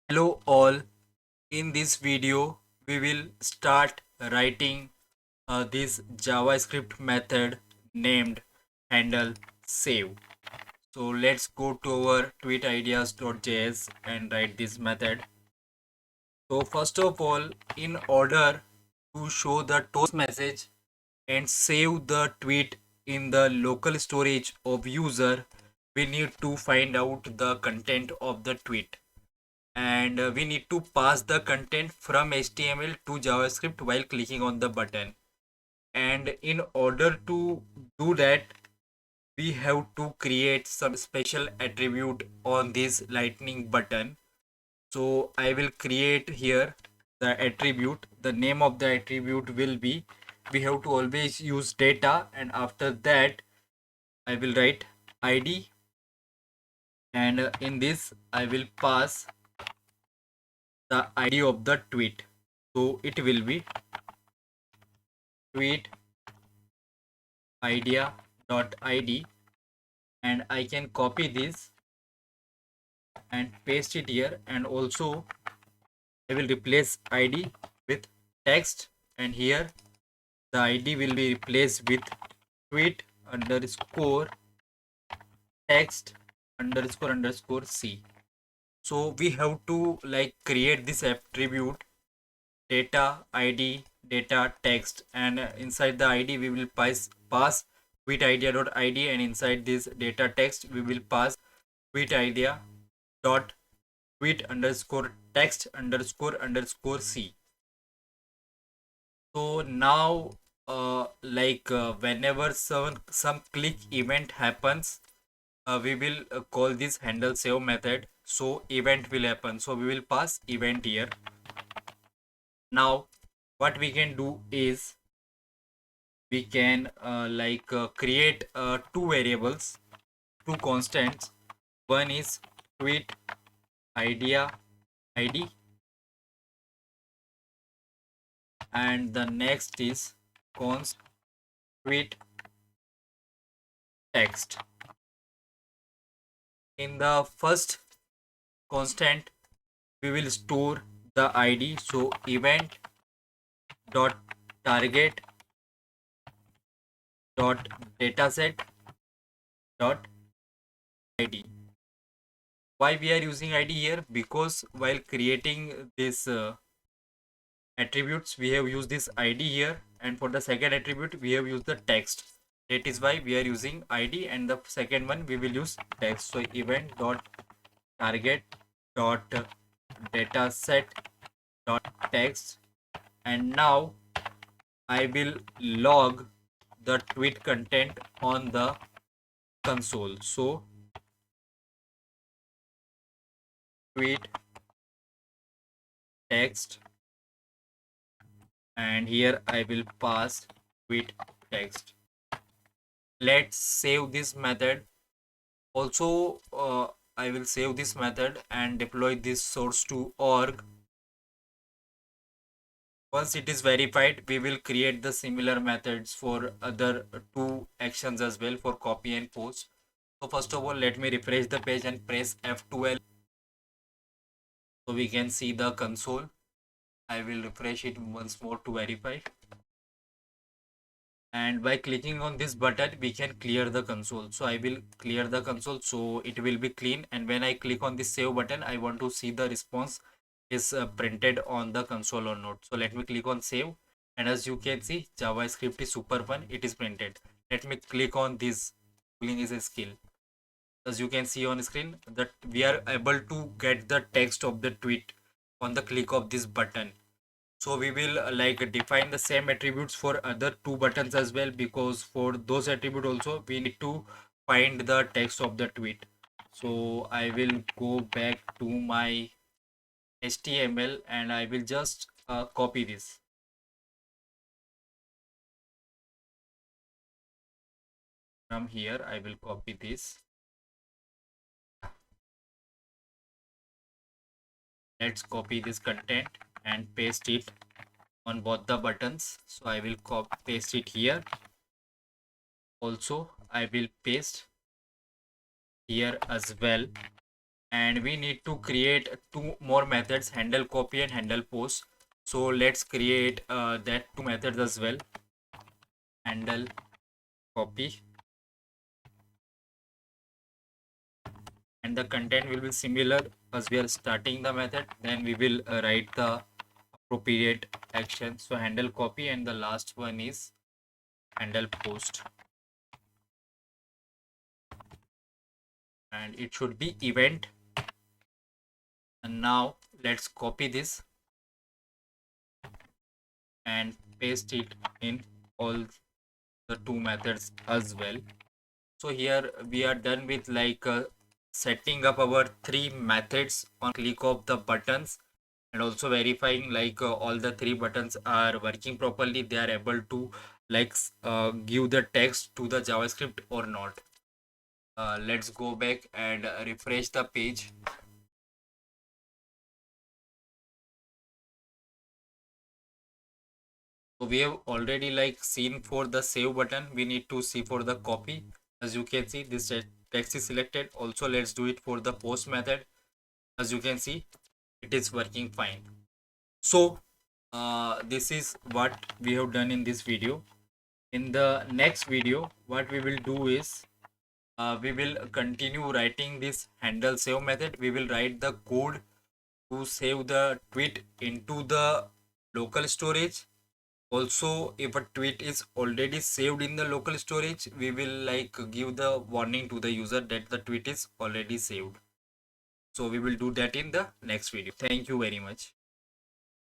Hello all, in this video we will start writing this JavaScript method named handle save. So let's go to our tweetideas.js and write this method. So first of all, in order to show the toast message and save the tweet in the local storage of user, we need to find out the content of the tweet. And we need to pass the content from HTML to JavaScript while clicking on the button. And in order to do that, we have to create some special attribute on this lightning button. So I will create here the attribute. The name of the attribute will be, we have to always use data, and after that I will write ID, and in this I will pass the ID of the tweet. So it will be tweet idea.id, and I can copy this and paste it here, and also I will replace ID with text, and here the ID will be replaced with tweet underscore text underscore C. So we have to create this attribute data ID data text, and inside the ID we will pass tweet idea.id, and inside this data text we will pass tweet idea dot tweet underscore text underscore C. So now whenever some click event happens, we will call this handle save method, so event will happen, so we will pass event here. Now what we can do is we can create two variables, two constants. One is tweet idea ID, and the next is const tweet text. In the first constant we will store the ID, so event dot target dot dataset dot ID. Why we are using ID here? Because while creating this attributes we have used this ID here, and for the second attribute we have used the text. That is why we are using ID, and the second one we will use text. So event dot target dot dataset dot text, and now I will log the tweet content on the console. So tweet text, and here I will pass tweet text. Let's save this method. Also I will save this method and deploy this source to org. Once it is verified, we will create the similar methods for other two actions as well, for copy and post. So first of all, let me refresh the page and press F12 so we can see the console. I will refresh it once more to verify, and by clicking on this button we can clear the console. So I will clear the console so it will be clean, and when I click on this save button, I want to see the response is printed on the console or not. So let me click on save, and as you can see, JavaScript is super fun, it is printed. Let me click on this tooling is a skill. As you can see on screen that we are able to get the text of the tweet on the click of this button. So we will define the same attributes for other two buttons as well, because for those attribute also we need to find the text of the tweet. So I will go back to my HTML and I will just copy this. From here I will copy this. Let's copy this content and paste it on both the buttons. So I will paste it here. Also I will paste here as well, and we need to create two more methods, handle copy and handle post. So let's create that two methods as well, handle copy, and the content will be similar as we are starting the method. Then we will write the appropriate action. So handle copy, and the last one is handle post, and it should be event. And now let's copy this and paste it in all the two methods as well. So here we are done with setting up our three methods on click of the buttons, and also verifying all the three buttons are working properly, they are able to give the text to the JavaScript or not. Let's go back and refresh the page. So we have already seen for the save button, we need to see for the copy. As you can see, this text is selected. Also let's do it for the post method. As you can see, it is working fine. So this is what we have done in this video. In the next video, what we will do is we will continue writing this handle save method. We will write the code to save the tweet into the local storage. Also, if a tweet is already saved in the local storage, we will give the warning to the user that the tweet is already saved. So we will do that in the next video. Thank you very much.